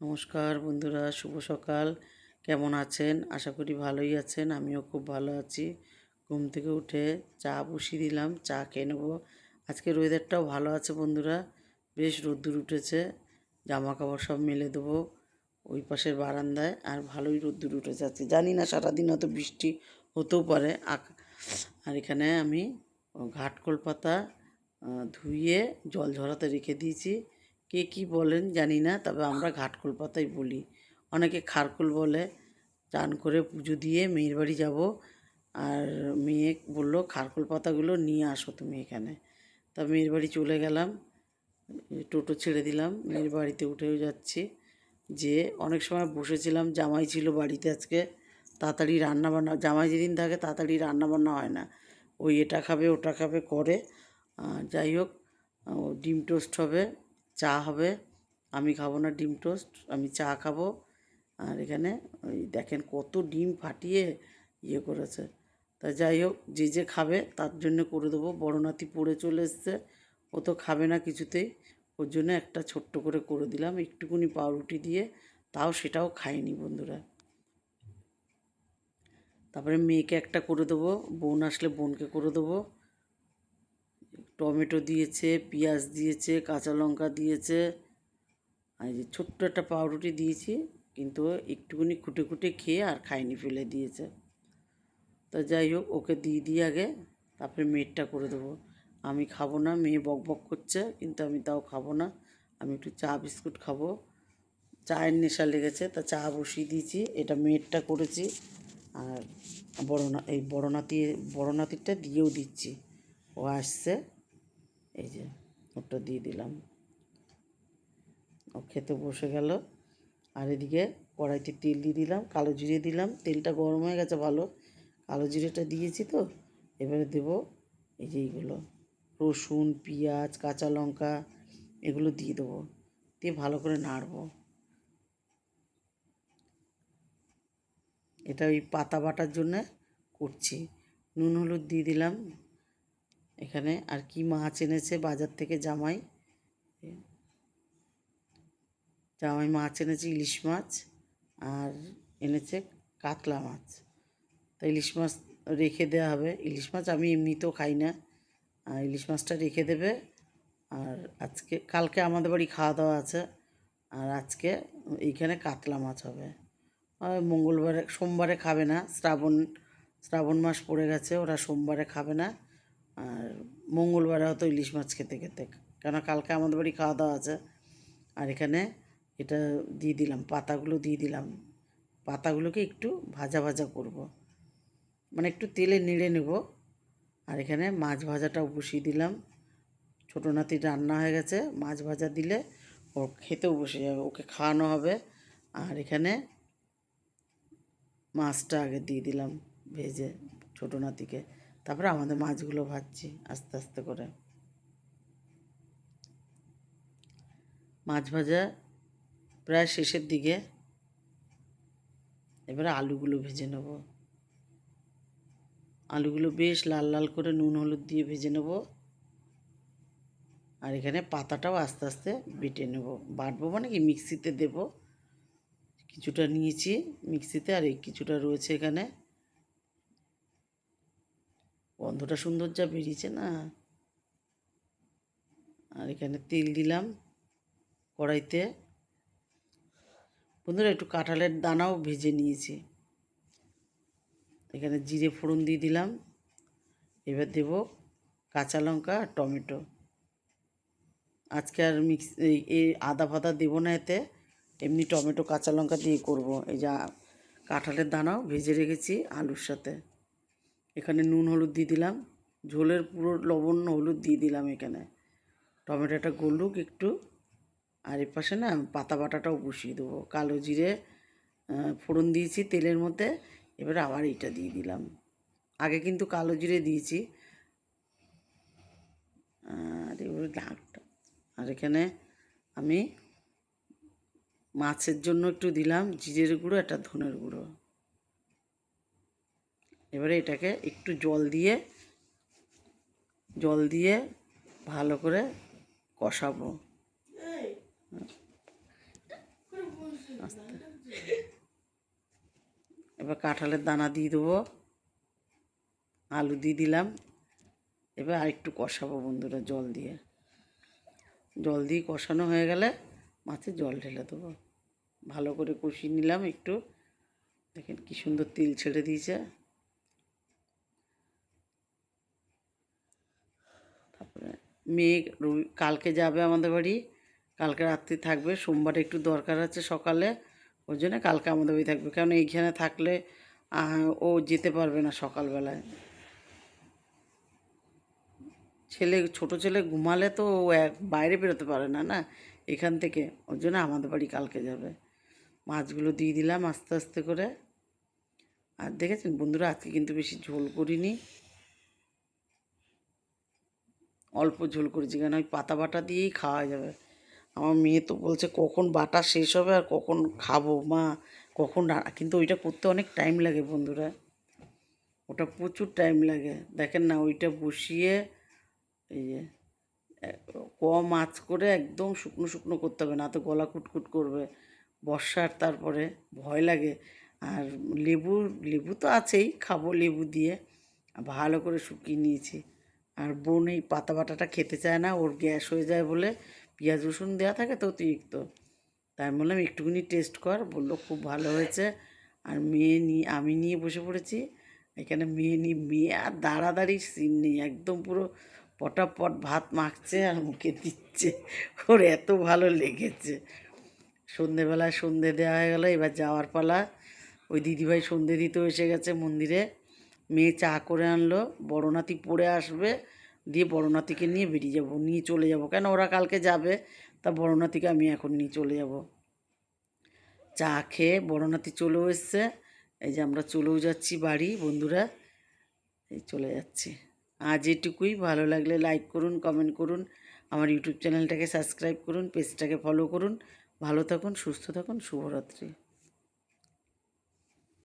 নমস্কার বন্ধুরা, শুভ সকাল। কেমন আছেন? আশা করি ভালোই আছেন। আমিও খুব ভালো আছি। ঘুম থেকে উঠে চা বসিয়ে দিলাম, চা খেয়ে নেবো। আজকের ওয়েদারটাও ভালো আছে বন্ধুরা, বেশ রোদ্দুর উঠেছে। জামা কাপড় সব মেলে দেবো ওই পাশের বারান্দায়, আর ভালোই রোদ্দুর উঠে যাচ্ছে। জানি না সারাদিন হয়তো বৃষ্টি হতেও পারে। আর এখানে আমি ঘাটকোল পাতা ধুয়ে জল ঝরাতে রেখে দিয়েছি। কে কী বলেন জানি না, তবে আমরা ঘাটকোল পাতাই বলি। অনেকে খারকোল বলে। চান করে পুজো দিয়ে মেয়ের বাড়ি যাব, আর মেয়ে বললো খারকোল পাতাগুলো নিয়ে আসো তুমি এখানে। তা মেয়ের বাড়ি চলে গেলাম, টোটো ছেড়ে দিলাম, মেয়ের বাড়িতে উঠেও যাচ্ছি। যে অনেক সময় বসেছিলাম, জামাই ছিল বাড়িতে আজকে, তাড়াতাড়ি রান্নাবান্না, জামাই যেদিন থাকে তাড়াতাড়ি রান্নাবান্না হয় না, ওই এটা খাবে ওটা খাবে করে। যাই হোক, ডিম টোস্ট হবে, চা হবে। আমি খাবো না ডিম টোস্ট, আমি চা খাবো। আর এখানে ওই দেখেন কত ডিম ফাটিয়ে ইয়ে করেছে। তা যাই হোক, যে যে খাবে তার জন্য করে দেবো। বড় নাতি পড়ে চলে এসছে, ও তো খাবে না কিছুতেই, ওর জন্য একটা ছোট্ট করে দিলাম একটুকুনি পাউরুটি দিয়ে, তাও সেটাও খায়নি বন্ধুরা। তারপরে মেয়েকে একটা করে দেবো, বোন আসলে বোনকে করে দেবো। টমেটো দিয়েছে, পেঁয়াজ দিয়েছে, কাঁচা লঙ্কা দিয়েছে, আর এই যে ছোট্ট একটা পাউরুটি দিয়েছি, কিন্তু একটুকুনি খুঁটে খুঁটে খেয়ে আর খায়নি, ফেলে দিয়েছে। তা যাই হোক, ওকে দিয়ে আগে, তারপরে মেয়েরটা করে দেবো। আমি খাবো না, মেয়ে বক বক করছে, কিন্তু আমি তাও খাবো না। আমি একটু চা বিস্কুট খাবো, চায়ের নেশা লেগেছে, তা চা বসিয়ে দিয়েছি। এটা মেয়েরটা করেছি, আর এই বড় নাতিরটা দিয়েও দিচ্ছি। ও আসছে, এই যে ওটা দিয়ে দিলাম, ও খেতে বসে গেল। আর এদিকে কড়াইতে তেল দিয়ে দিলাম, কালো জিরে দিলাম, তেলটা গরম হয়ে গেছে ভালো, কালো জিরেটা দিয়েছি তো। এবারে দেব এই যে এইগুলো, রসুন, পেঁয়াজ, কাঁচা লঙ্কা, এগুলো দিয়ে দেবো, দিয়ে ভালো করে নাড়ব। এটা ওই পাতা বাটার জন্যে করছি। নুন হলুদ দিয়ে দিলাম এখানে। আর কি মাছ এনেছে বাজার থেকে জামাই, মাছ এনেছে ইলিশ মাছ, আর এনেছে কাতলা মাছ। তা ইলিশ মাছ রেখে দেওয়া হবে। ইলিশ মাছ আমি এমনিতেও খাই না, ইলিশ মাছটা রেখে দেবে। আর কালকে আমাদের বাড়ি খাওয়া দাওয়া আছে, আর আজকে এইখানে কাতলা মাছ হবে। মঙ্গলবারে, সোমবারে খাবে না, শ্রাবণ মাস পড়ে গেছে, ওরা সোমবারে খাবে না। আর মঙ্গলবারে হয়তো ইলিশ মাছ খেতে খেতে, কেন কালকে আমাদের বাড়ি খাওয়া দাওয়া আছে। আর এখানে এটা দিয়ে দিলাম, পাতাগুলো দিয়ে দিলাম। পাতাগুলোকে একটু ভাজা ভাজা করব, মানে একটু তেলে নেড়ে নেব। আর এখানে মাছ ভাজাটাও বসিয়ে দিলাম। ছোটো নাতির রান্না হয়ে গেছে, মাছ ভাজা দিলে ও খেতেও বসে যাবে, ওকে খাওয়ানো হবে। আর এখানে মাছটা আগে দিয়ে দিলাম ভেজে ছোটো নাতিকে, তারপরে আমাদের মাছগুলো ভাজছি আস্তে আস্তে করে। মাছ ভাজা প্রায় শেষের দিকে, এবারে আলুগুলো ভেজে নেব। আলুগুলো বেশ লাল লাল করে নুন হলুদ দিয়ে ভেজে নেব। আর এখানে পাতাটাও আস্তে আস্তে বেটে নেব, বাটবো মানে কি মিক্সিতে দেব। কিছুটা নিয়েছি মিক্সিতে, আর এই কিছুটা রয়েছে এখানে। গন্ধটা সুন্দর যা বেরিয়েছে না। আর এখানে তেল দিলাম কড়াইতে। বন্ধুরা, একটু কাঁঠালের দানাও ভেজে নিয়েছি। এখানে জিরে ফোড়ন দিয়ে দিলাম। এবার দেব কাঁচা লঙ্কা আর টমেটো। আজকে আর এই আদা ফাদা দেবো না এতে, এমনি টমেটো কাঁচা লঙ্কা দিয়ে করব। এই যা কাঁঠালের দানাও ভেজে রেখেছি আলুর সাথে। এখানে নুন হলুদ দিয়ে দিলাম, ঝোলের পুরো লবণ হলুদ দিয়ে দিলাম এখানে। টমেটোটা গলুক একটু। আর এর পাশে না পাতা বাটাটাও বসিয়ে দেবো। কালো জিরে ফোড়ন দিয়েছি তেলের মধ্যে, এবারে আবার এইটা দিয়ে দিলাম। আগে কিন্তু কালো জিরে দিয়েছি। আর এবারে ডাকটা, আর এখানে আমি মাছের জন্য একটু দিলাম জিরের গুঁড়ো, একটা ধনের গুঁড়ো। এবারে এটাকে একটু জল দিয়ে ভালো করে কষাবো। আস্তে এবার কাঁঠালের দানা দিয়ে দেবো, আলু দিয়ে দিলাম। এবার আরেকটু কষাবো বন্ধুরা জল দিয়ে কষানো হয়ে গেলে মাছে জল ঢেলে দেবো। ভালো করে কষিয়ে নিলাম একটু। দেখেন কি সুন্দর তেল ছেড়ে দিয়েছে। তারপরে মেয়ে কালকে যাবে আমাদের বাড়ি, কালকে রাত্রি থাকবে। সোমবারে একটু দরকার আছে সকালে, ওই জন্য কালকে আমাদের বাড়ি থাকবে। কারণ এইখানে থাকলে ও যেতে পারবে না সকালবেলায়। ছোট ছেলে ঘুমালে তো ও বাইরে বেরোতে পারে না না এখান থেকে, ওর জন্য আমাদের বাড়ি কালকে যাবে। মাছগুলো দিয়ে দিলাম আস্তে আস্তে করে। আর দেখেছেন বন্ধুরা আজকে কিন্তু বেশি ঝোল করিনি, অল্প ঝোল করেছি, কেন ওই পাতা বাটা দিয়েই খাওয়া যাবে। আমার মেয়ে তো বলছে কখন বাটা শেষ হবে আর কখন খাবো মা, কখন কিন্তু ওইটা করতে অনেক টাইম লাগে বন্ধুরা, ওটা প্রচুর টাইম লাগে। দেখেন না ওইটা বসিয়ে এই যে কম আঁচ করে একদম শুকনো শুকনো করতে হবে, না তো গলা কুটকুট করবে। বর্ষার তারপরে ভয় লাগে। আর লেবু তো আছেই, খাবো লেবু দিয়ে। ভালো করে শুকিয়ে নিয়েছি। আর বোন এই পাতা বাটাটা খেতে চায় না, ওর গ্যাস হয়ে যায় বলে। পেঁয়াজ রসুন দেওয়া থাকে তো অতিরিক্ত, তাই আমি বললাম একটুখানি টেস্ট কর, বললো খুব ভালো হয়েছে। আর আমি নিয়ে বসে পড়েছি এখানে। মেয়ে আর দাঁড়াদাঁড়ির সিন নেই, একদম পুরো পটাপট ভাত মাখছে আর মুখে দিচ্ছে, ওর এত ভালো লেগেছে। সন্ধেবেলায় সন্ধে দেওয়া হয়ে গেলো, এবার যাওয়ার পালা। ওই দিদিভাই সন্ধে দিতেও এসে গেছে মন্দিরে। মেয়ে চা করে আনলো, বড় নাতি পড়ে আসবে, দিয়ে বড় নাতিকে নিয়ে বেরিয়ে যাব, নিয়ে চলে যাব। কেন ওরা কালকে যাবে, তা বড় নাতিকে আমি এখন নিয়ে চলে যাব। চা খেয়ে বড় নাতি চলেও এসছে। এই যে আমরা চলেও যাচ্ছি বাড়ি বন্ধুরা, এই চলে যাচ্ছি। আজ এটুকুই। ভালো লাগলে লাইক করুন, কমেন্ট করুন, আমার ইউটিউব চ্যানেলটাকে সাবস্ক্রাইব করুন, পেজটাকে ফলো করুন। ভালো থাকুন, সুস্থ থাকুন, শুভরাত্রি।